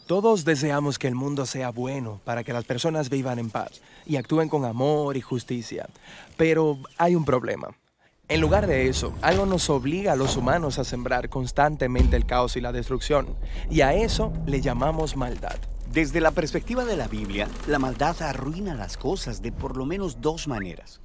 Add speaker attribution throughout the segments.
Speaker 1: Todos deseamos que el mundo sea bueno para que las personas vivan en paz y actúen con amor y justicia. Pero hay un problema. En lugar de eso, algo nos obliga a los humanos a sembrar constantemente el caos y la destrucción, y a eso le llamamos maldad.
Speaker 2: Desde la perspectiva de la Biblia, la maldad arruina las cosas de por lo menos dos maneras.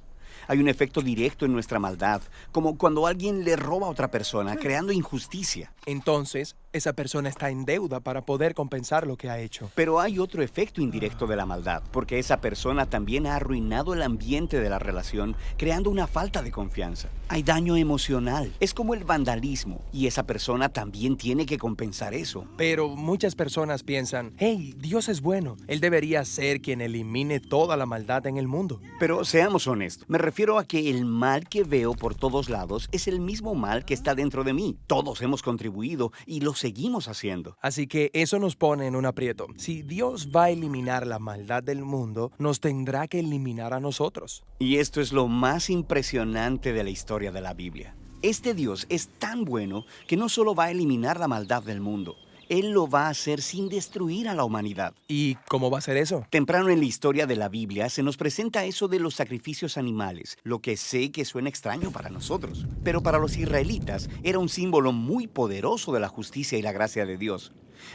Speaker 2: Hay un efecto directo en nuestra maldad, como cuando alguien le roba a otra persona, creando injusticia.
Speaker 1: Entonces, esa persona está en deuda para poder compensar lo que ha hecho.
Speaker 2: Pero hay otro efecto indirecto de la maldad, porque esa persona también ha arruinado el ambiente de la relación, creando una falta de confianza. Hay daño emocional, es como el vandalismo, y esa persona también tiene que compensar eso.
Speaker 1: Pero muchas personas piensan, hey, Dios es bueno, Él debería ser quien elimine toda la maldad en el mundo.
Speaker 2: Pero seamos honestos, me refiero a que el mal que veo por todos lados es el mismo mal que está dentro de mí. Todos hemos contribuido y lo seguimos haciendo.
Speaker 1: Así que eso nos pone en un aprieto. Si Dios va a eliminar la maldad del mundo, nos tendrá que eliminar a nosotros.
Speaker 2: Y esto es lo más impresionante de la historia de la Biblia. Este Dios es tan bueno que no solo va a eliminar la maldad del mundo, Él lo va a hacer sin destruir a la humanidad.
Speaker 1: ¿Y cómo va a ser eso?
Speaker 2: Temprano en la historia de la Biblia se nos presenta eso de los sacrificios animales, lo que sé que suena extraño para nosotros, pero para los israelitas era un símbolo muy poderoso de la justicia y la gracia de Dios.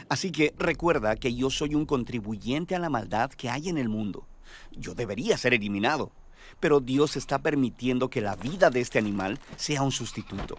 Speaker 2: Así que recuerda que yo soy un contribuyente a la maldad que hay en el mundo. Yo debería ser eliminado, pero Dios está permitiendo que la vida de este animal sea un sustituto.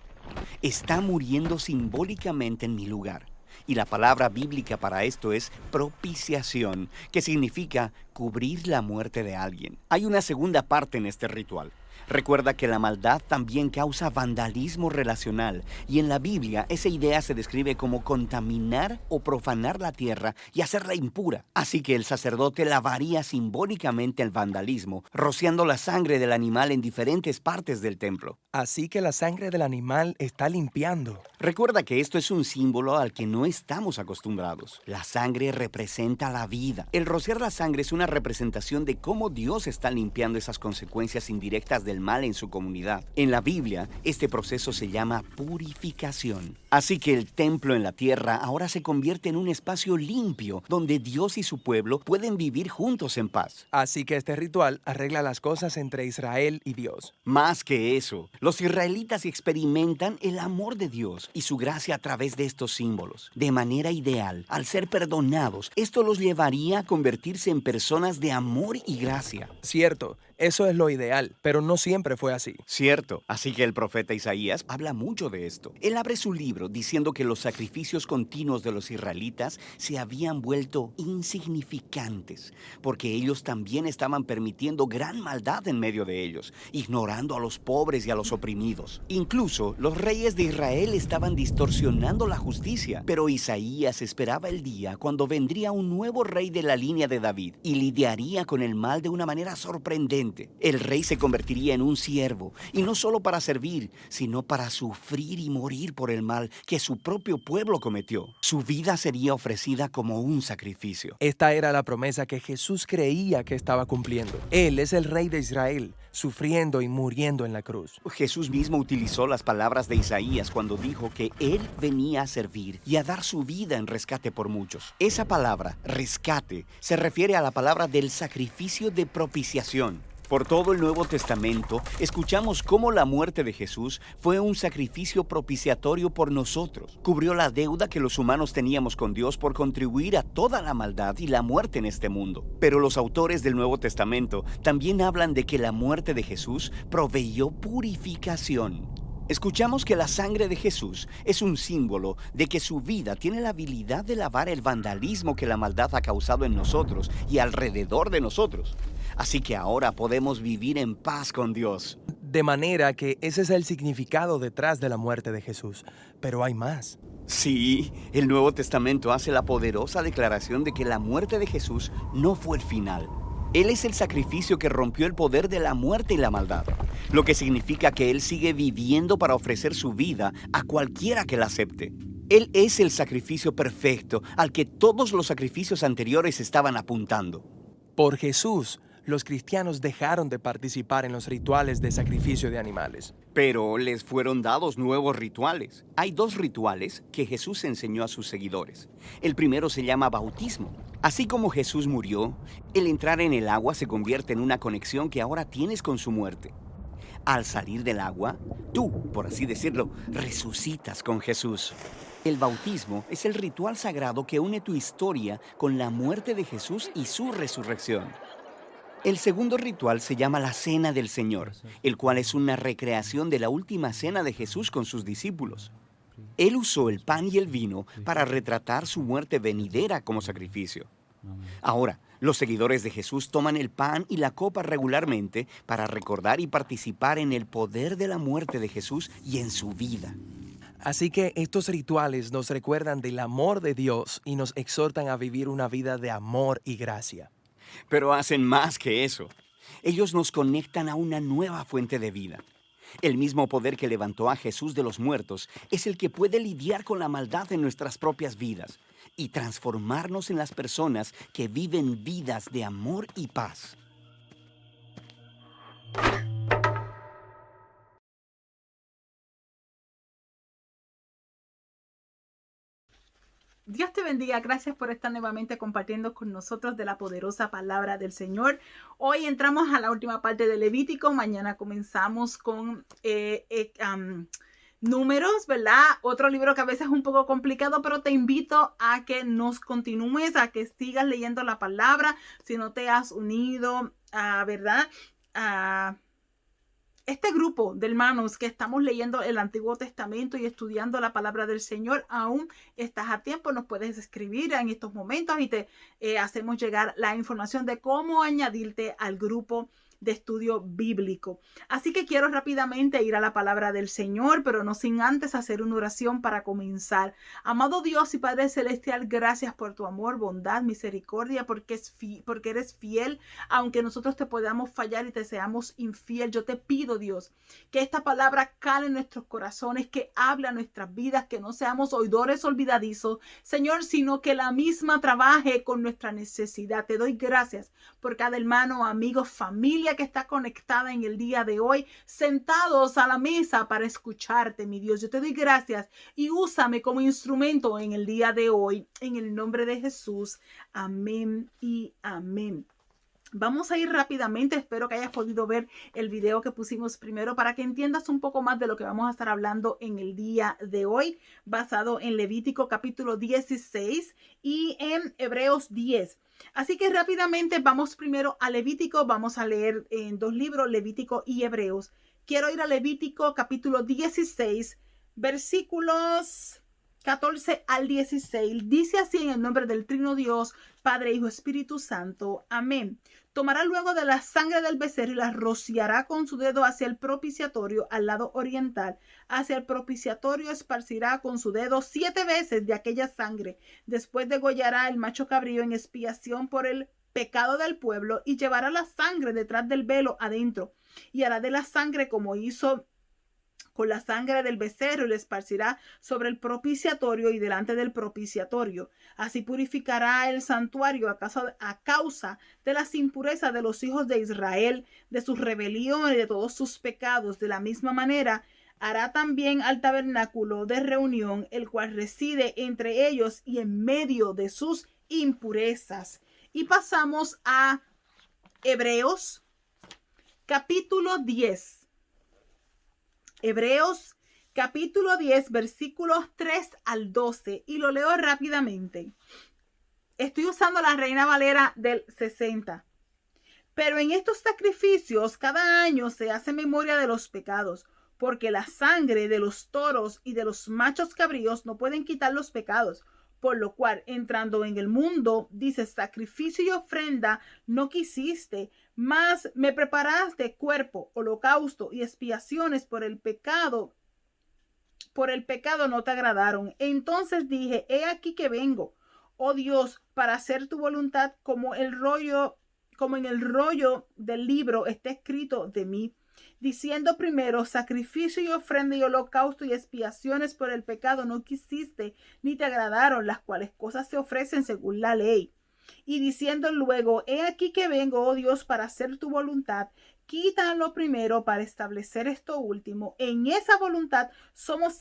Speaker 2: Está muriendo simbólicamente en mi lugar. Y la palabra bíblica para esto es propiciación, que significa cubrir la muerte de alguien. Hay una segunda parte en este ritual. Recuerda que la maldad también causa vandalismo relacional, y en la Biblia esa idea se describe como contaminar o profanar la tierra y hacerla impura. Así que el sacerdote lavaría simbólicamente el vandalismo, rociando la sangre del animal en diferentes partes del templo.
Speaker 1: Así que la sangre del animal está limpiando.
Speaker 2: Recuerda que esto es un símbolo al que no estamos acostumbrados. La sangre representa la vida. El rociar la sangre es una representación de cómo Dios está limpiando esas consecuencias indirectas del mal en su comunidad. En la Biblia, este proceso se llama purificación. Así que el templo en la tierra ahora se convierte en un espacio limpio, donde Dios y su pueblo pueden vivir juntos en paz.
Speaker 1: Así que este ritual arregla las cosas entre Israel y Dios.
Speaker 2: Más que eso, los israelitas experimentan el amor de Dios y su gracia a través de estos símbolos. De manera ideal, al ser perdonados, esto los llevaría a convertirse en personas de amor y gracia.
Speaker 1: Cierto, eso es lo ideal, pero no siempre fue así.
Speaker 2: Cierto, así que el profeta Isaías habla mucho de esto. Él abre su libro diciendo que los sacrificios continuos de los israelitas se habían vuelto insignificantes, porque ellos también estaban permitiendo gran maldad en medio de ellos, ignorando a los pobres y a los oprimidos. Incluso los reyes de Israel estaban distorsionando la justicia, pero Isaías esperaba el día cuando vendría un nuevo rey de la línea de David y lidiaría con el mal de una manera sorprendente. El rey se convertiría en un siervo, y no solo para servir, sino para sufrir y morir por el mal que su propio pueblo cometió. Su vida sería ofrecida como un sacrificio.
Speaker 1: Esta era la promesa que Jesús creía que estaba cumpliendo. Él es el rey de Israel, sufriendo y muriendo en la cruz.
Speaker 2: Jesús mismo utilizó las palabras de Isaías cuando dijo que Él venía a servir y a dar su vida en rescate por muchos. Esa palabra, rescate, se refiere a la palabra del sacrificio de propiciación. Por todo el Nuevo Testamento, escuchamos cómo la muerte de Jesús fue un sacrificio propiciatorio por nosotros. Cubrió la deuda que los humanos teníamos con Dios por contribuir a toda la maldad y la muerte en este mundo. Pero los autores del Nuevo Testamento también hablan de que la muerte de Jesús proveyó purificación. Escuchamos que la sangre de Jesús es un símbolo de que su vida tiene la habilidad de lavar el vandalismo que la maldad ha causado en nosotros y alrededor de nosotros. Así que ahora podemos vivir en paz con Dios.
Speaker 1: De manera que ese es el significado detrás de la muerte de Jesús. Pero hay más.
Speaker 2: Sí, el Nuevo Testamento hace la poderosa declaración de que la muerte de Jesús no fue el final. Él es el sacrificio que rompió el poder de la muerte y la maldad, lo que significa que Él sigue viviendo para ofrecer su vida a cualquiera que la acepte. Él es el sacrificio perfecto al que todos los sacrificios anteriores estaban apuntando.
Speaker 1: Por Jesús, los cristianos dejaron de participar en los rituales de sacrificio de animales.
Speaker 2: Pero les fueron dados nuevos rituales. Hay 2 rituales que Jesús enseñó a sus seguidores. El primero se llama bautismo. Así como Jesús murió, el entrar en el agua se convierte en una conexión que ahora tienes con su muerte. Al salir del agua, tú, por así decirlo, resucitas con Jesús. El bautismo es el ritual sagrado que une tu historia con la muerte de Jesús y su resurrección. El segundo ritual se llama la Cena del Señor, el cual es una recreación de la última cena de Jesús con sus discípulos. Él usó el pan y el vino para retratar su muerte venidera como sacrificio. Ahora, los seguidores de Jesús toman el pan y la copa regularmente para recordar y participar en el poder de la muerte de Jesús y en su vida.
Speaker 1: Así que estos rituales nos recuerdan del amor de Dios y nos exhortan a vivir una vida de amor y gracia.
Speaker 2: Pero hacen más que eso. Ellos nos conectan a una nueva fuente de vida. El mismo poder que levantó a Jesús de los muertos es el que puede lidiar con la maldad en nuestras propias vidas y transformarnos en las personas que viven vidas de amor y paz.
Speaker 3: Dios te bendiga. Gracias por estar nuevamente compartiendo con nosotros de la poderosa palabra del Señor. Hoy entramos a la última parte de Levítico. Mañana comenzamos con Números, ¿verdad? Otro libro que a veces es un poco complicado, pero te invito a que nos continúes, a que sigas leyendo la palabra. Si no te has unido, ¿verdad? A este grupo de hermanos que estamos leyendo el Antiguo Testamento y estudiando la palabra del Señor, aún estás a tiempo, nos puedes escribir en estos momentos y te hacemos llegar la información de cómo añadirte al grupo de estudio bíblico. Así que quiero rápidamente ir a la palabra del Señor, pero no sin antes hacer una oración para comenzar. Amado Dios y Padre Celestial, gracias por tu amor, bondad, misericordia, porque eres fiel, aunque nosotros te podamos fallar y te seamos infiel. Yo te pido, Dios, que esta palabra cale en nuestros corazones, que hable a nuestras vidas, que no seamos oidores olvidadizos, Señor, sino que la misma trabaje con nuestra necesidad. Te doy gracias por cada hermano, amigo, familia que está conectada en el día de hoy, sentados a la mesa para escucharte, mi Dios. Yo te doy gracias y úsame como instrumento en el día de hoy, en el nombre de Jesús. Amén y amén. Vamos a ir rápidamente, espero que hayas podido ver el video que pusimos primero para que entiendas un poco más de lo que vamos a estar hablando en el día de hoy, basado en Levítico capítulo 16 y en Hebreos 10. Así que rápidamente vamos primero a Levítico, vamos a leer en 2 libros, Levítico y Hebreos. Quiero ir a Levítico capítulo 16, versículos 14 al 16. Dice así en el nombre del Trino Dios, Padre, Hijo, Espíritu Santo. Amén. Tomará luego de la sangre del becerro y la rociará con su dedo hacia el propiciatorio al lado oriental. Hacia el propiciatorio esparcirá con su dedo 7 veces de aquella sangre. Después degollará el macho cabrío en expiación por el pecado del pueblo y llevará la sangre detrás del velo adentro. Y hará de la sangre como hizo con la sangre del becerro y le esparcirá sobre el propiciatorio y delante del propiciatorio. Así purificará el santuario a causa de las impurezas de los hijos de Israel, de sus rebeliones y de todos sus pecados. De la misma manera, hará también al tabernáculo de reunión, el cual reside entre ellos y en medio de sus impurezas. Y pasamos a Hebreos, capítulo 10. Hebreos capítulo 10, versículos 3 al 12, y lo leo rápidamente. Estoy usando la Reina Valera del 60. Pero en estos sacrificios cada año se hace memoria de los pecados, porque la sangre de los toros y de los machos cabríos no pueden quitar los pecados. Por lo cual, entrando en el mundo, dice, sacrificio y ofrenda no quisiste, mas me preparaste cuerpo, holocausto y expiaciones por el pecado no te agradaron. Entonces dije, he aquí que vengo, oh Dios, para hacer tu voluntad, como en el rollo del libro está escrito de mí, diciendo primero, sacrificio y ofrenda y holocausto y expiaciones por el pecado no quisiste, ni te agradaron, las cuales cosas se ofrecen según la ley. y diciendo luego, he aquí que vengo, oh Dios, para hacer tu voluntad. Quita lo primero para establecer esto último. En esa voluntad somos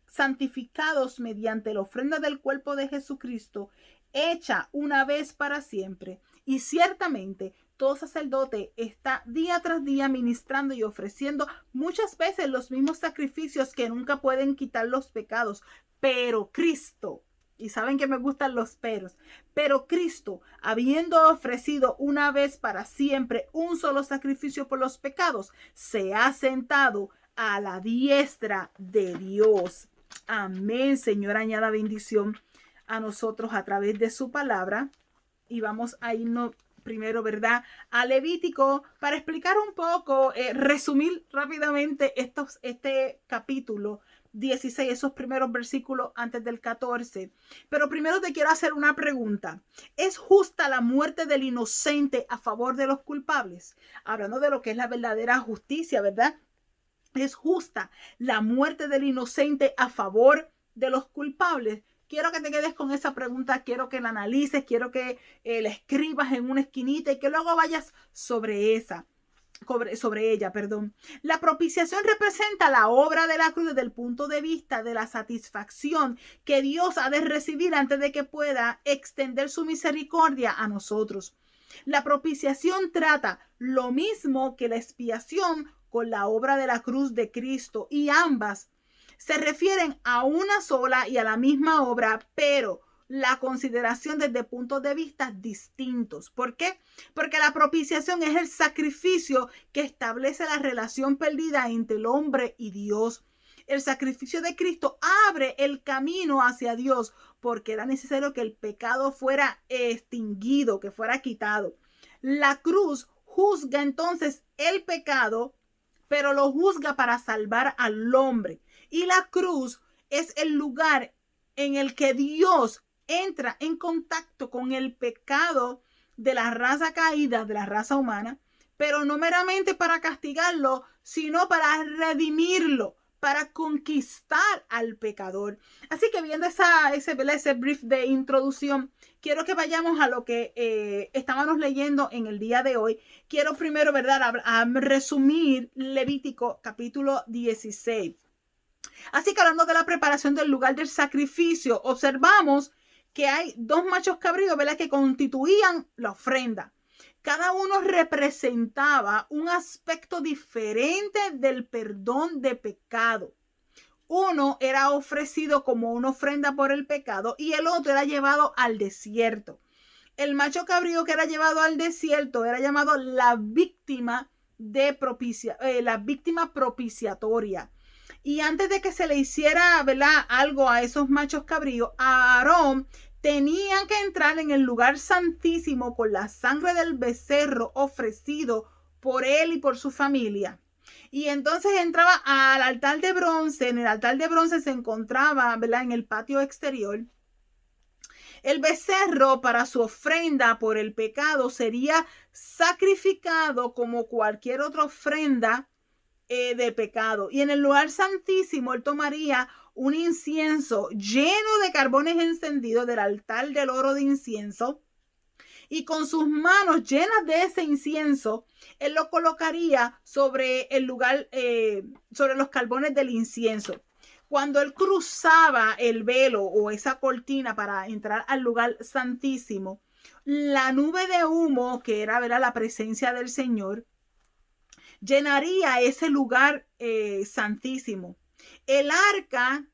Speaker 3: santificados mediante la ofrenda del cuerpo de Jesucristo, hecha una vez para siempre. Y ciertamente todo sacerdote está día tras día ministrando y ofreciendo muchas veces los mismos sacrificios que nunca pueden quitar los pecados. Pero Cristo, y saben que me gustan los pero Cristo, habiendo ofrecido una vez para siempre un solo sacrificio por los pecados, se ha sentado a la diestra de Dios. Amén. Señor, añada bendición a nosotros a través de su palabra. Y vamos a irnos primero, ¿verdad?, a Levítico para explicar un poco, resumir rápidamente este capítulo 16, esos primeros versículos antes del 14. Pero primero te quiero hacer una pregunta. ¿Es justa la muerte del inocente a favor de los culpables? Hablando de lo que es la verdadera justicia, ¿verdad? ¿Es justa la muerte del inocente a favor de los culpables? Quiero que te quedes con esa pregunta, quiero que la analices, quiero que la escribas en una esquinita y que luego vayas sobre ella. La propiciación representa la obra de la cruz desde el punto de vista de la satisfacción que Dios ha de recibir antes de que pueda extender su misericordia a nosotros. La propiciación trata lo mismo que la expiación con la obra de la cruz de Cristo, y ambas se refieren a una sola y a la misma obra, pero la consideración desde puntos de vista distintos. ¿Por qué? Porque la propiciación es el sacrificio que establece la relación perdida entre el hombre y Dios. El sacrificio de Cristo abre el camino hacia Dios porque era necesario que el pecado fuera extinguido, que fuera quitado. La cruz juzga entonces el pecado, pero lo juzga para salvar al hombre. Y la cruz es el lugar en el que Dios entra en contacto con el pecado de la raza caída, de la raza humana, pero no meramente para castigarlo, sino para redimirlo, para conquistar al pecador. Así que viendo ese brief de introducción, quiero que vayamos a lo que estábamos leyendo en el día de hoy. Quiero primero, ¿verdad?, a resumir Levítico capítulo 16. Así que hablando de la preparación del lugar del sacrificio, observamos que hay dos machos cabríos, ¿verdad?, que constituían la ofrenda. Cada uno representaba un aspecto diferente del perdón de pecado. Uno era ofrecido como una ofrenda por el pecado y el otro era llevado al desierto. El macho cabrío que era llevado al desierto era llamado la víctima propiciatoria. Y antes de que se le hiciera, ¿verdad?, algo a esos machos cabríos, a Aarón tenían que entrar en el lugar santísimo con la sangre del becerro ofrecido por él y por su familia. Y entonces entraba al altar de bronce. En el altar de bronce se encontraba, ¿verdad?, en el patio exterior. El becerro para su ofrenda por el pecado sería sacrificado como cualquier otra ofrenda de pecado. Y en el lugar santísimo él tomaría un incienso lleno de carbones encendidos del altar del oro de incienso, y con sus manos llenas de ese incienso él lo colocaría sobre el lugar, sobre los carbones del incienso. Cuando él cruzaba el velo o esa cortina para entrar al lugar santísimo, la nube de humo, que era, ¿verdad?, la presencia del Señor, llenaría ese lugar santísimo. El arca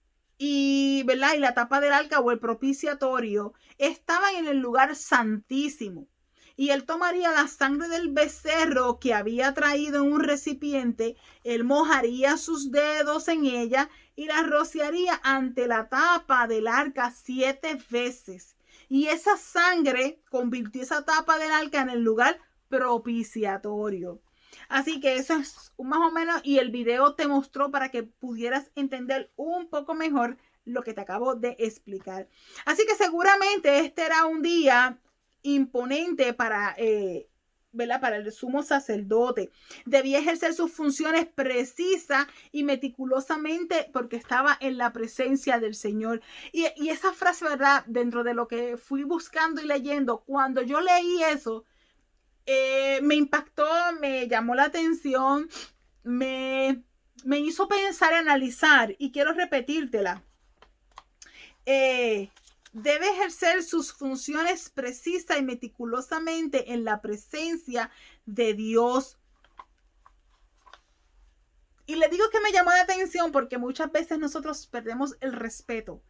Speaker 3: ¿verdad?, y la tapa del arca o el propiciatorio estaban en el lugar santísimo. Y él tomaría la sangre del becerro que había traído en un recipiente, él mojaría sus dedos en ella y la rociaría ante la tapa del arca 7 veces. Y esa sangre convirtió esa tapa del arca en el lugar propiciatorio. Así que eso es más o menos, y el video te mostró para que pudieras entender un poco mejor lo que te acabo de explicar. Así que seguramente este era un día imponente para ¿verdad? Para el sumo sacerdote. Debía ejercer sus funciones precisas y meticulosamente porque estaba en la presencia del Señor. Y esa frase, ¿verdad? Dentro de lo que fui buscando y leyendo, cuando yo leí eso, me impactó, me llamó la atención, me hizo pensar y analizar, y quiero repetírtela. Debe ejercer sus funciones precisas y meticulosamente en la presencia de Dios. Y le digo que me llamó la atención porque muchas veces nosotros perdemos el respeto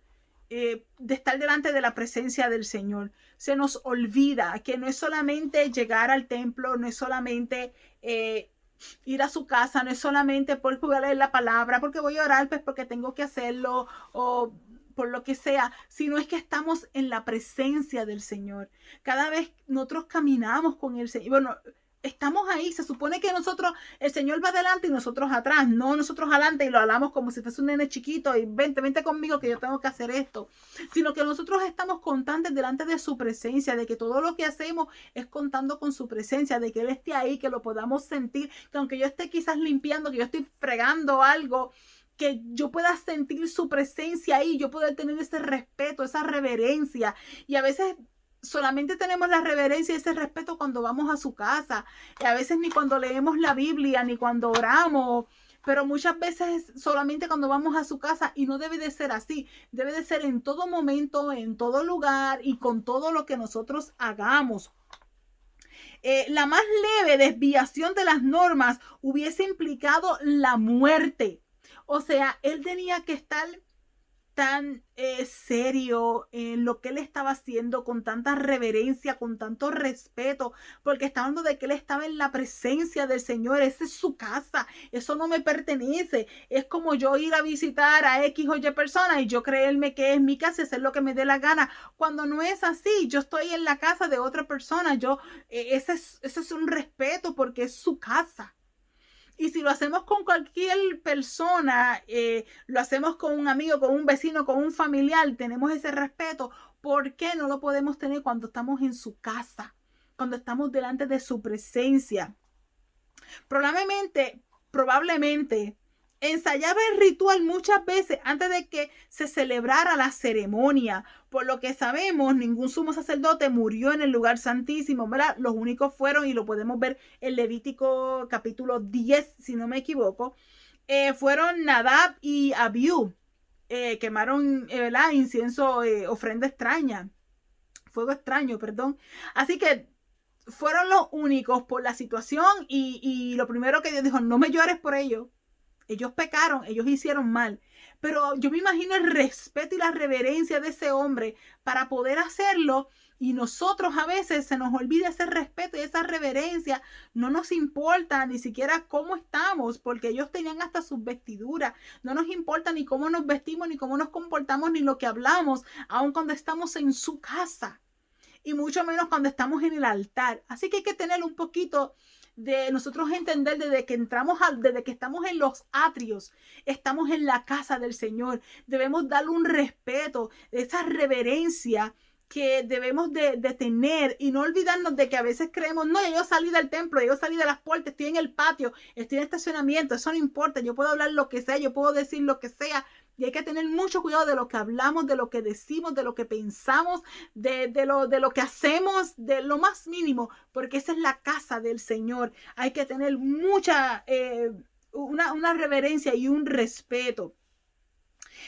Speaker 3: de estar delante de la presencia del Señor. Se nos olvida que no es solamente llegar al templo, no es solamente ir a su casa, no es solamente porque voy a leer la palabra, porque voy a orar, pues porque tengo que hacerlo, o por lo que sea, sino es que estamos en la presencia del Señor. Cada vez nosotros caminamos con el Señor, bueno, estamos ahí, se supone que nosotros, el Señor va adelante y nosotros atrás, no nosotros adelante y lo hablamos como si fuese un nene chiquito y vente conmigo que yo tengo que hacer esto, sino que nosotros estamos constantes delante de su presencia, de que todo lo que hacemos es contando con su presencia, de que Él esté ahí, que lo podamos sentir, que aunque yo esté quizás limpiando, que yo estoy fregando algo, que yo pueda sentir su presencia ahí, yo poder tener ese respeto, esa reverencia. Y a veces solamente tenemos la reverencia y ese respeto cuando vamos a su casa. Y a veces ni cuando leemos la Biblia, ni cuando oramos, pero muchas veces solamente cuando vamos a su casa, y no debe de ser así. Debe de ser en todo momento, en todo lugar y con todo lo que nosotros hagamos. La más leve desviación de las normas hubiese implicado la muerte. O sea, él tenía que estar tan serio en lo que él estaba haciendo, con tanta reverencia, con tanto respeto, porque está hablando de que él estaba en la presencia del Señor. Esa es su casa, eso no me pertenece. Es como yo ir a visitar a X o Y persona y yo creerme que es mi casa y hacer lo que me dé la gana, cuando no es así. Yo estoy en la casa de otra persona, ese es un respeto porque es su casa. Y si lo hacemos con cualquier persona, lo hacemos con un amigo, con un vecino, con un familiar, tenemos ese respeto. ¿Por qué no lo podemos tener cuando estamos en su casa? Cuando estamos delante de su presencia. Probablemente, ensayaba el ritual muchas veces antes de que se celebrara la ceremonia. Por lo que sabemos, ningún sumo sacerdote murió en el lugar santísimo, ¿verdad? Los únicos fueron, y lo podemos ver en Levítico capítulo 10, si no me equivoco, fueron Nadab y Abiú. Quemaron, ¿verdad? Incienso, ofrenda extraña, fuego extraño, perdón. Así que fueron los únicos por la situación, y lo primero que Dios dijo: no me llores por ellos. Ellos pecaron, ellos hicieron mal. Pero yo me imagino el respeto y la reverencia de ese hombre para poder hacerlo. Y nosotros a veces se nos olvida ese respeto y esa reverencia. No nos importa ni siquiera cómo estamos, porque ellos tenían hasta sus vestiduras. No nos importa ni cómo nos vestimos, ni cómo nos comportamos, ni lo que hablamos, aun cuando estamos en su casa. Y mucho menos cuando estamos en el altar. Así que hay que tener un poquito de nosotros entender desde que estamos en los atrios, estamos en la casa del Señor. Debemos darle un respeto, esa reverencia que debemos de tener, y no olvidarnos de que a veces creemos: no, yo salí del templo, yo salí de las puertas, estoy en el patio, estoy en estacionamiento, eso no importa, yo puedo hablar lo que sea, yo puedo decir lo que sea. Y hay que tener mucho cuidado de lo que hablamos, de lo que decimos, de lo que pensamos, de lo que hacemos, de lo más mínimo, porque esa es la casa del Señor. Hay que tener mucha, una reverencia y un respeto.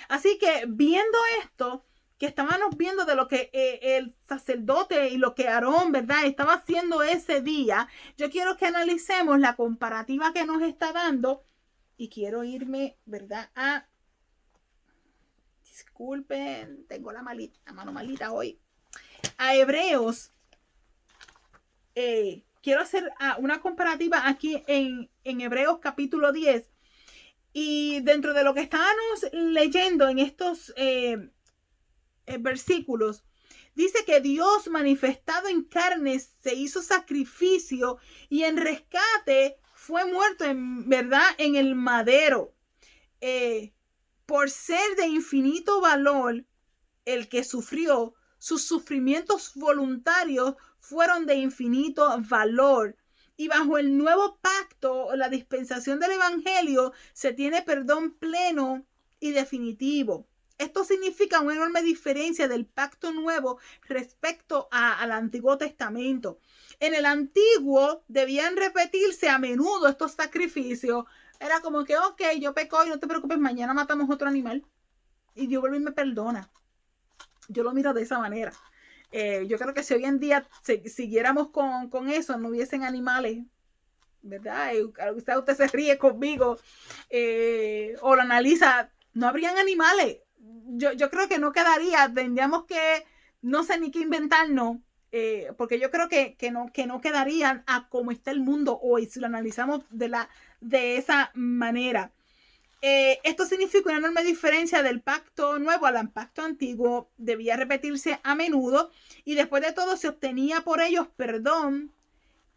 Speaker 3: Así que viendo esto, que estábamos viendo de lo que el sacerdote y lo que Aarón, ¿verdad?, estaba haciendo ese día, yo quiero que analicemos la comparativa que nos está dando, y quiero irme, ¿verdad?, disculpen, tengo la mano malita hoy, a Hebreos. Quiero hacer una comparativa aquí en Hebreos capítulo 10, y dentro de lo que estábamos leyendo en estos versículos, dice que Dios manifestado en carne se hizo sacrificio y en rescate fue muerto en verdad en el madero. Por ser de infinito valor el que sufrió, sus sufrimientos voluntarios fueron de infinito valor. Y bajo el nuevo pacto, la dispensación del evangelio, se tiene perdón pleno y definitivo. Esto significa una enorme diferencia del pacto nuevo respecto al Antiguo Testamento. En el Antiguo debían repetirse a menudo estos sacrificios. Era como que, ok, yo peco y no te preocupes, mañana matamos otro animal. Y Dios vuelve y me perdona. Yo lo miro de esa manera. Yo creo que si hoy en día siguiéramos con eso, no hubiesen animales, ¿verdad? Usted se ríe conmigo o lo analiza, no habrían animales. Yo creo que no quedaría, tendríamos que, no sé ni qué inventarnos, porque yo creo que no quedarían a como está el mundo hoy, si lo analizamos de esa manera. Esto significa una enorme diferencia del pacto nuevo al pacto antiguo. Debía repetirse a menudo y después de todo se obtenía por ellos perdón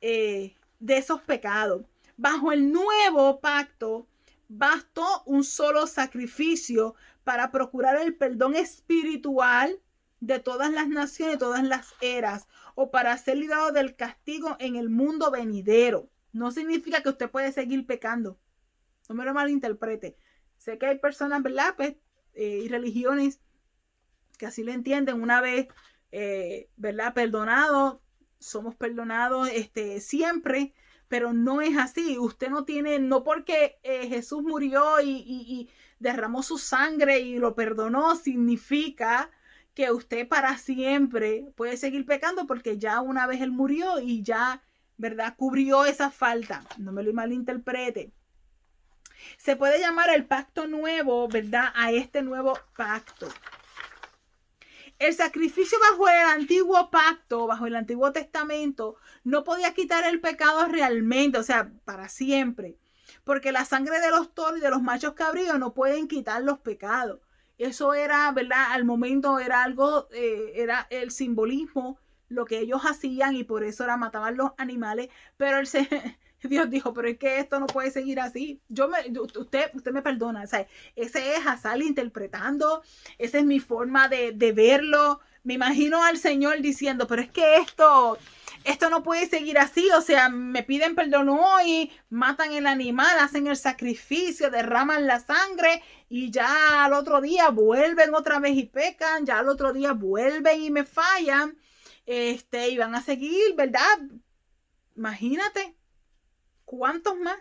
Speaker 3: de esos pecados. Bajo el nuevo pacto bastó un solo sacrificio para procurar el perdón espiritual de todas las naciones, todas las eras, o para ser librado del castigo en el mundo venidero. No significa que usted puede seguir pecando. No me lo malinterprete. Sé que hay personas, ¿verdad? Pues, y religiones que así lo entienden. Una vez, ¿verdad? Perdonados, somos perdonados siempre, pero no es así. Usted no tiene, no porque Jesús murió y derramó su sangre y lo perdonó, significa que usted para siempre puede seguir pecando, porque ya una vez Él murió y ya, ¿verdad? Cubrió esa falta. No me lo malinterprete. Se puede llamar el pacto nuevo, ¿verdad? A este nuevo pacto. El sacrificio bajo el antiguo pacto, bajo el Antiguo Testamento, no podía quitar el pecado realmente, o sea, para siempre. Porque la sangre de los toros y de los machos cabríos no pueden quitar los pecados. Eso era, ¿verdad? Al momento era algo, era el simbolismo, lo que ellos hacían, y por eso era mataban los animales. Pero Dios dijo, pero es que esto no puede seguir así. Usted me perdona. O sea, ese es Hazal interpretando. Esa es mi forma de verlo. Me imagino al Señor diciendo, pero es que esto no puede seguir así. O sea, me piden perdón hoy, matan el animal, hacen el sacrificio, derraman la sangre y ya al otro día vuelven otra vez y pecan. Ya al otro día vuelven y me fallan. Y van a seguir, ¿verdad? Imagínate. ¿Cuántos más?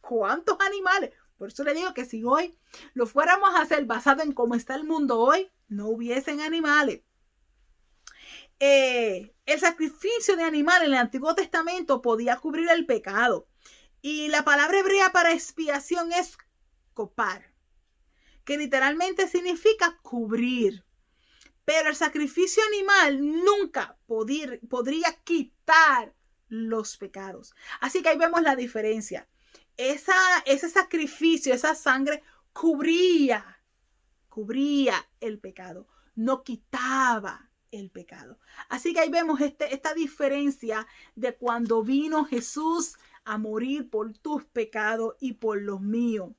Speaker 3: ¿Cuántos animales? Por eso le digo que si hoy lo fuéramos a hacer basado en cómo está el mundo hoy, no hubiesen animales. El sacrificio de animales en el Antiguo Testamento podía cubrir el pecado. Y la palabra hebrea para expiación es copar, que literalmente significa cubrir. Pero el sacrificio animal nunca podría quitar los pecados. Así que ahí vemos la diferencia. Ese sacrificio, esa sangre cubría el pecado, no quitaba el pecado. Así que ahí vemos esta diferencia de cuando vino Jesús a morir por tus pecados y por los míos.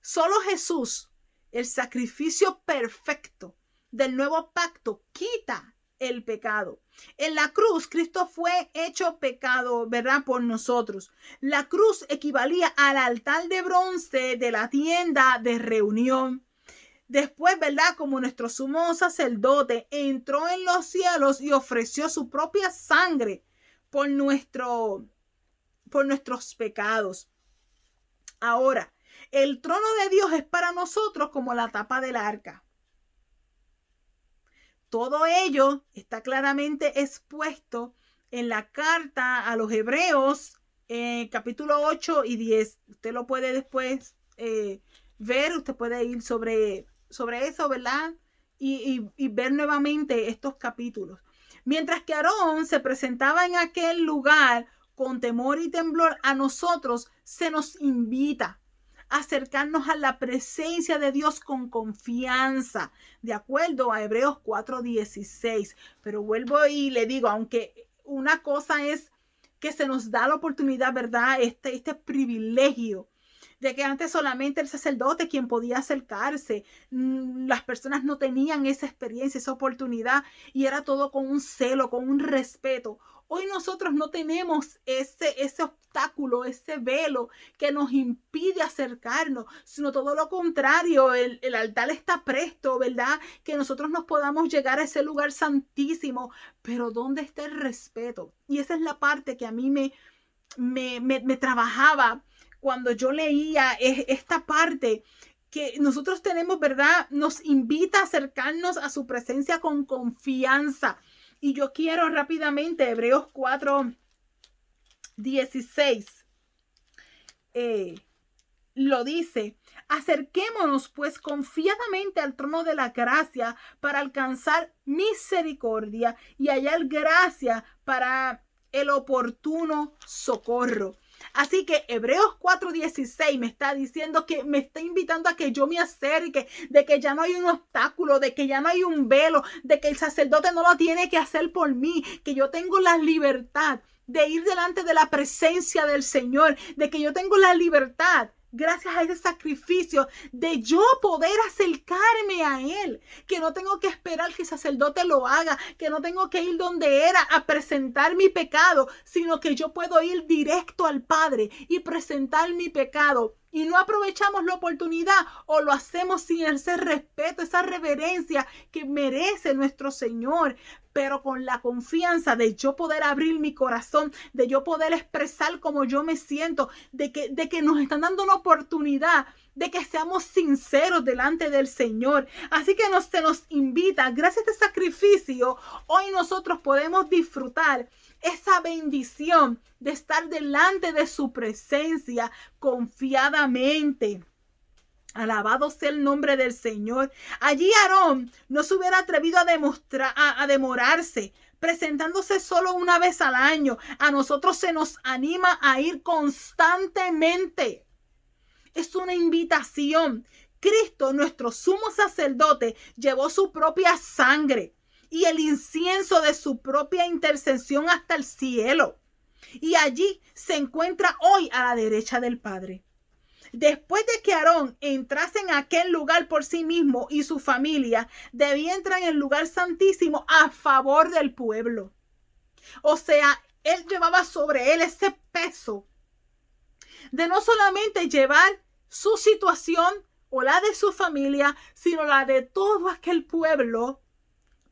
Speaker 3: Solo Jesús, el sacrificio perfecto del nuevo pacto, quita el pecado. En la cruz, Cristo fue hecho pecado, ¿verdad? Por nosotros. La cruz equivalía al altar de bronce de la tienda de reunión. Después, ¿verdad? Como nuestro sumo sacerdote entró en los cielos y ofreció su propia sangre por nuestros pecados. Ahora, el trono de Dios es para nosotros como la tapa del arca. Todo ello está claramente expuesto en la carta a los Hebreos, capítulo 8 y 10. Usted lo puede después ver, usted puede ir sobre eso, ¿verdad? Y ver nuevamente estos capítulos. Mientras que Aarón se presentaba en aquel lugar con temor y temblor, a nosotros se nos invita a acercarnos a la presencia de Dios con confianza, de acuerdo a Hebreos 4:16. Pero vuelvo y le digo, aunque una cosa es que se nos da la oportunidad, ¿verdad? Este privilegio de que antes solamente el sacerdote quien podía acercarse, las personas no tenían esa experiencia, esa oportunidad, y era todo con un celo, con un respeto. Hoy nosotros no tenemos ese obstáculo, ese velo que nos impide acercarnos, sino todo lo contrario, el altar está presto, ¿verdad? Que nosotros nos podamos llegar a ese lugar santísimo, pero ¿dónde está el respeto? Y esa es la parte que a mí me trabajaba cuando yo leía esta parte, que nosotros tenemos, ¿verdad? Nos invita a acercarnos a su presencia con confianza. Y yo quiero rápidamente, Hebreos 4:16, lo dice: acerquémonos pues confiadamente al trono de la gracia para alcanzar misericordia y hallar gracia para el oportuno socorro. Así que Hebreos 4:16 me está diciendo, que me está invitando a que yo me acerque, de que ya no hay un obstáculo, de que ya no hay un velo, de que el sacerdote no lo tiene que hacer por mí, que yo tengo la libertad de ir delante de la presencia del Señor, de que yo tengo la libertad, gracias a ese sacrificio, de yo poder acercarme a Él, que no tengo que esperar que el sacerdote lo haga, que no tengo que ir donde era a presentar mi pecado, sino que yo puedo ir directo al Padre y presentar mi pecado. Y no aprovechamos la oportunidad, o lo hacemos sin ese respeto, esa reverencia que merece nuestro Señor, pero con la confianza de yo poder abrir mi corazón, de yo poder expresar cómo yo me siento, de que nos están dando una oportunidad de que seamos sinceros delante del Señor. Así que se nos invita, gracias a este sacrificio, hoy nosotros podemos disfrutar esa bendición de estar delante de su presencia confiadamente. Alabado sea el nombre del Señor. Allí Aarón no se hubiera atrevido a demorarse, presentándose solo una vez al año. A nosotros se nos anima a ir constantemente. Es una invitación. Cristo, nuestro sumo sacerdote, llevó su propia sangre y el incienso de su propia intercesión hasta el cielo. Y allí se encuentra hoy a la derecha del Padre. Después de que Aarón entrase en aquel lugar por sí mismo y su familia, debía entrar en el lugar santísimo a favor del pueblo. O sea, él llevaba sobre él ese peso de no solamente llevar su situación o la de su familia, sino la de todo aquel pueblo,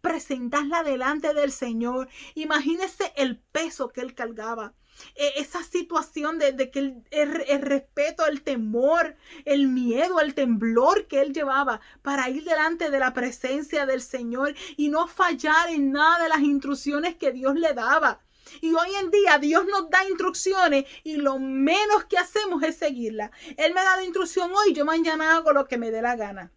Speaker 3: presentarla delante del Señor. Imagínese el peso que él cargaba. Esa situación de que el respeto, el temor, el miedo, el temblor que él llevaba para ir delante de la presencia del Señor y no fallar en nada de las instrucciones que Dios le daba. Y hoy en día Dios nos da instrucciones y lo menos que hacemos es seguirla. Él me da la instrucción hoy, yo mañana hago lo que me dé la gana.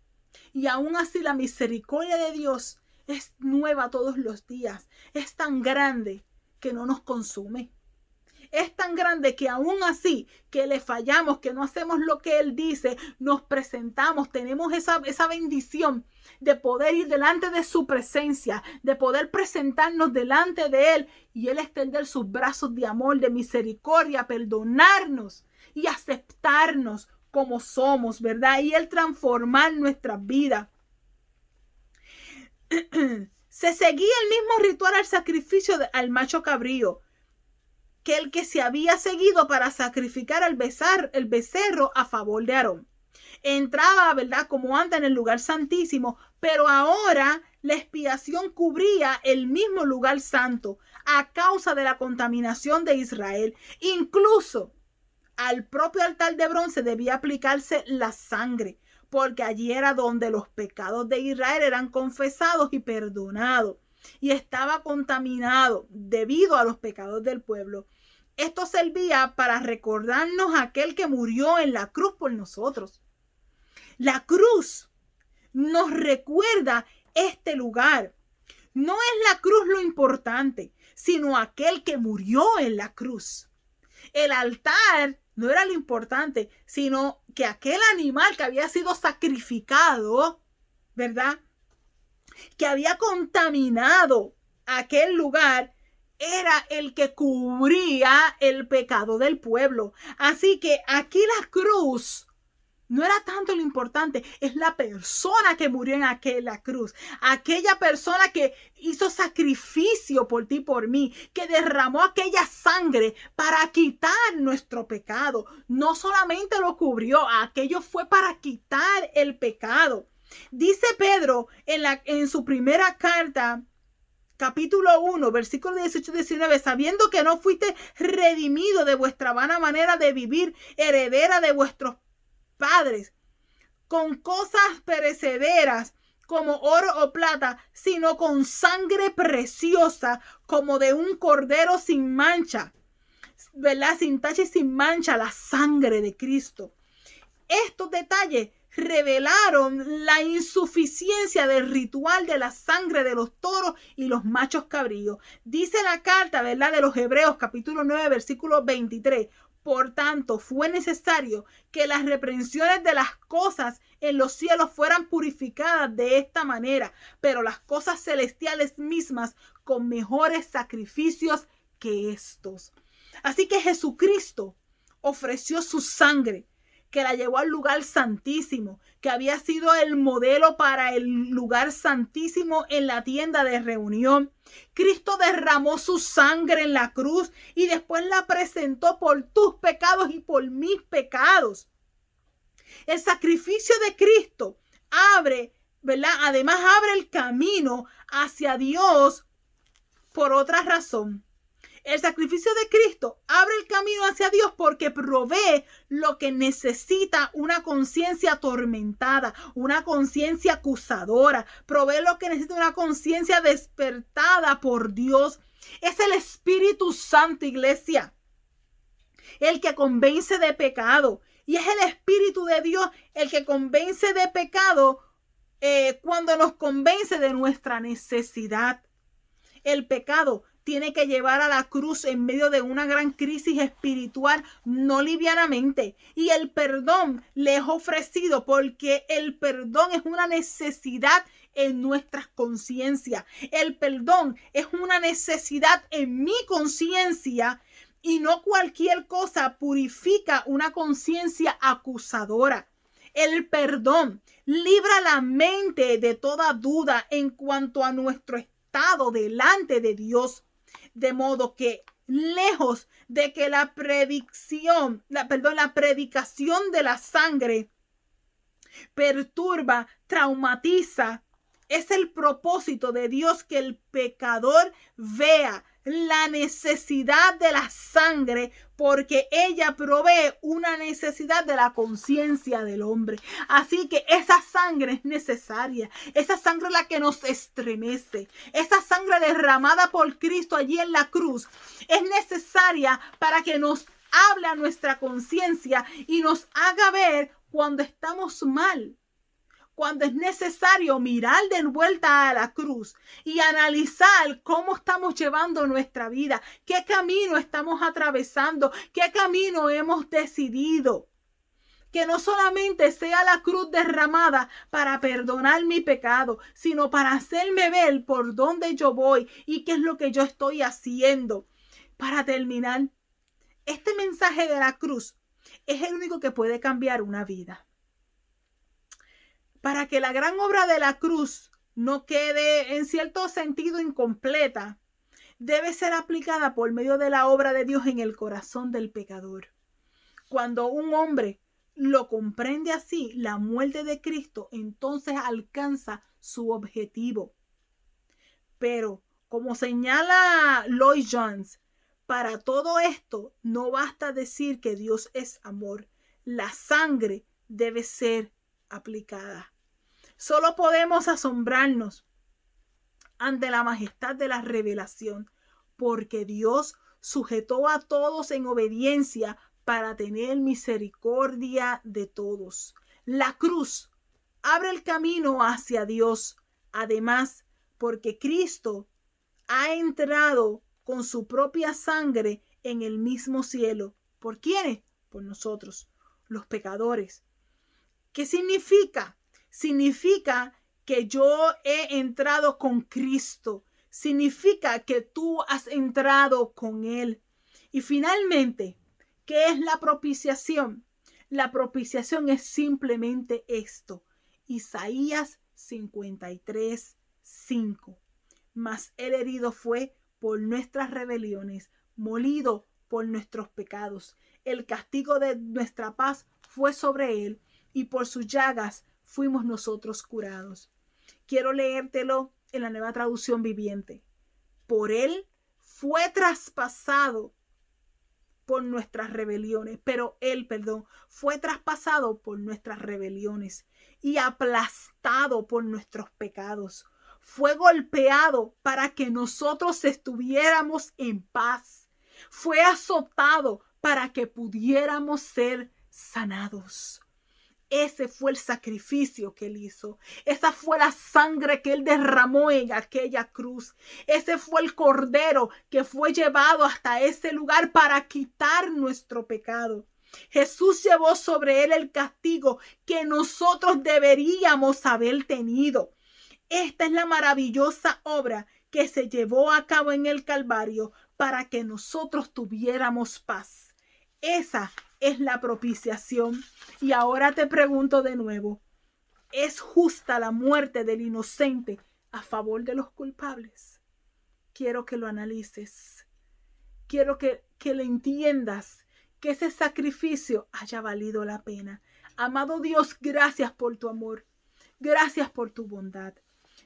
Speaker 3: Y aún así la misericordia de Dios es nueva todos los días. Es tan grande que no nos consume. Es tan grande que aún así que le fallamos, que no hacemos lo que Él dice, nos presentamos, tenemos esa bendición de poder ir delante de su presencia, de poder presentarnos delante de Él y Él extender sus brazos de amor, de misericordia, perdonarnos y aceptarnos como somos, ¿verdad? Y Él transformar nuestras vidas. Se seguía el mismo ritual al sacrificio al macho cabrío que el que se había seguido para sacrificar el becerro a favor de Aarón. Entraba, ¿verdad?, como antes en el lugar santísimo, pero ahora la expiación cubría el mismo lugar santo a causa de la contaminación de Israel. Incluso al propio altar de bronce debía aplicarse la sangre, porque allí era donde los pecados de Israel eran confesados y perdonados, y estaba contaminado debido a los pecados del pueblo. Esto servía para recordarnos a aquel que murió en la cruz por nosotros. La cruz nos recuerda este lugar. No es la cruz lo importante, sino aquel que murió en la cruz. El altar no era lo importante, sino que aquel animal que había sido sacrificado, ¿verdad?, que había contaminado aquel lugar, era el que cubría el pecado del pueblo. Así que aquí la cruz no era tanto lo importante, es la persona que murió en aquella cruz. Aquella persona que hizo sacrificio por ti, por mí, que derramó aquella sangre para quitar nuestro pecado. No solamente lo cubrió, aquello fue para quitar el pecado. Dice Pedro en su primera carta, capítulo 1, versículo 18-19, sabiendo que no fuiste redimido de vuestra vana manera de vivir, heredera de vuestros padres, con cosas perecederas como oro o plata, sino con sangre preciosa como de un cordero sin mancha, ¿verdad? Sin tacha y sin mancha, la sangre de Cristo. Estos detalles revelaron la insuficiencia del ritual de la sangre de los toros y los machos cabríos. Dice la carta, ¿verdad?, de los Hebreos, capítulo 9, versículo 23. Por tanto, fue necesario que las reprensiones de las cosas en los cielos fueran purificadas de esta manera, pero las cosas celestiales mismas con mejores sacrificios que estos. Así que Jesucristo ofreció su sangre, que la llevó al lugar santísimo, que había sido el modelo para el lugar santísimo en la tienda de reunión. Cristo derramó su sangre en la cruz y después la presentó por tus pecados y por mis pecados. El sacrificio de Cristo abre, ¿verdad? Además abre el camino hacia Dios por otra razón. El sacrificio de Cristo abre el camino hacia Dios porque provee lo que necesita una conciencia atormentada, una conciencia acusadora. Provee lo que necesita una conciencia despertada por Dios. Es el Espíritu Santo, iglesia, el que convence de pecado. Y es el Espíritu de Dios el que convence de pecado cuando nos convence de nuestra necesidad. El pecado tiene que llevar a la cruz en medio de una gran crisis espiritual, no livianamente. Y el perdón le es ofrecido porque el perdón es una necesidad en nuestras conciencias. El perdón es una necesidad en mi conciencia y no cualquier cosa purifica una conciencia acusadora. El perdón libra la mente de toda duda en cuanto a nuestro estado delante de Dios. De modo que, lejos de que la predicación de la sangre perturba, traumatiza, es el propósito de Dios que el pecador vea la necesidad de la sangre, porque ella provee una necesidad de la conciencia del hombre. Así que esa sangre es necesaria. Esa sangre es la que nos estremece. Esa sangre derramada por Cristo allí en la cruz es necesaria para que nos hable a nuestra conciencia y nos haga ver cuando estamos mal. Cuando es necesario mirar de vuelta a la cruz y analizar cómo estamos llevando nuestra vida, qué camino estamos atravesando, qué camino hemos decidido. Que no solamente sea la cruz derramada para perdonar mi pecado, sino para hacerme ver por dónde yo voy y qué es lo que yo estoy haciendo. Para terminar, este mensaje de la cruz es el único que puede cambiar una vida. Para que la gran obra de la cruz no quede en cierto sentido incompleta, debe ser aplicada por medio de la obra de Dios en el corazón del pecador. Cuando un hombre lo comprende así, la muerte de Cristo entonces alcanza su objetivo. Pero, como señala Lloyd Jones, para todo esto no basta decir que Dios es amor. La sangre debe ser aplicada. Solo podemos asombrarnos ante la majestad de la revelación, porque Dios sujetó a todos en obediencia para tener misericordia de todos. La cruz abre el camino hacia Dios. Además, porque Cristo ha entrado con su propia sangre en el mismo cielo. ¿Por quiénes? Por nosotros, los pecadores. ¿Qué significa? Significa que yo he entrado con Cristo. significa que tú has entrado con Él. Y finalmente, ¿qué es la propiciación? La propiciación es simplemente esto. Isaías 53:5. Mas Él herido fue por nuestras rebeliones, molido por nuestros pecados. El castigo de nuestra paz fue sobre Él, y por sus llagas fuimos nosotros curados. Quiero leértelo en la Nueva Traducción Viviente. Por Él fue traspasado por nuestras rebeliones, fue traspasado por nuestras rebeliones y aplastado por nuestros pecados. Fue golpeado para que nosotros estuviéramos en paz. Fue azotado para que pudiéramos ser sanados. Ese fue el sacrificio que Él hizo. Esa fue la sangre que Él derramó en aquella cruz. Ese fue el cordero que fue llevado hasta ese lugar para quitar nuestro pecado. Jesús llevó sobre Él el castigo que nosotros deberíamos haber tenido. Esta es la maravillosa obra que se llevó a cabo en el Calvario para que nosotros tuviéramos paz. Esa es la propiciación. Y ahora te pregunto de nuevo, ¿es justa la muerte del inocente a favor de los culpables? Quiero que lo analices. Quiero que lo entiendas, que ese sacrificio haya valido la pena. Amado Dios, gracias por tu amor. Gracias por tu bondad.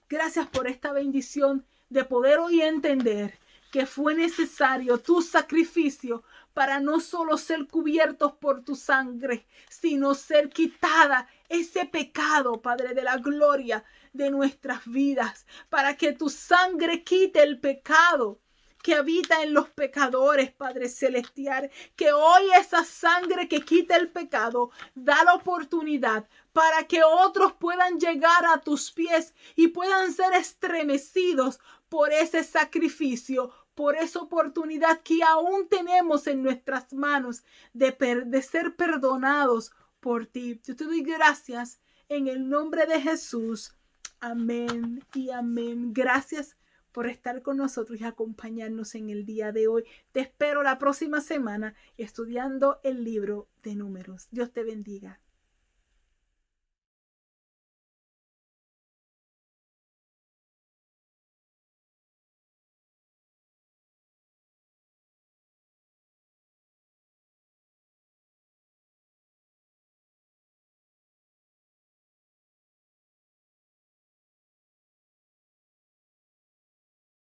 Speaker 3: Gracias por esta bendición de poder hoy entender que fue necesario tu sacrificio para no solo ser cubiertos por tu sangre, sino ser quitada ese pecado, Padre de la gloria, de nuestras vidas, para que tu sangre quite el pecado que habita en los pecadores, Padre celestial, que hoy esa sangre que quita el pecado da la oportunidad para que otros puedan llegar a tus pies y puedan ser estremecidos por ese sacrificio, por esa oportunidad que aún tenemos en nuestras manos de ser perdonados por ti. Yo te doy gracias en el nombre de Jesús. Amén y amén. Gracias por estar con nosotros y acompañarnos en el día de hoy. Te espero la próxima semana estudiando el libro de Números. Dios te bendiga.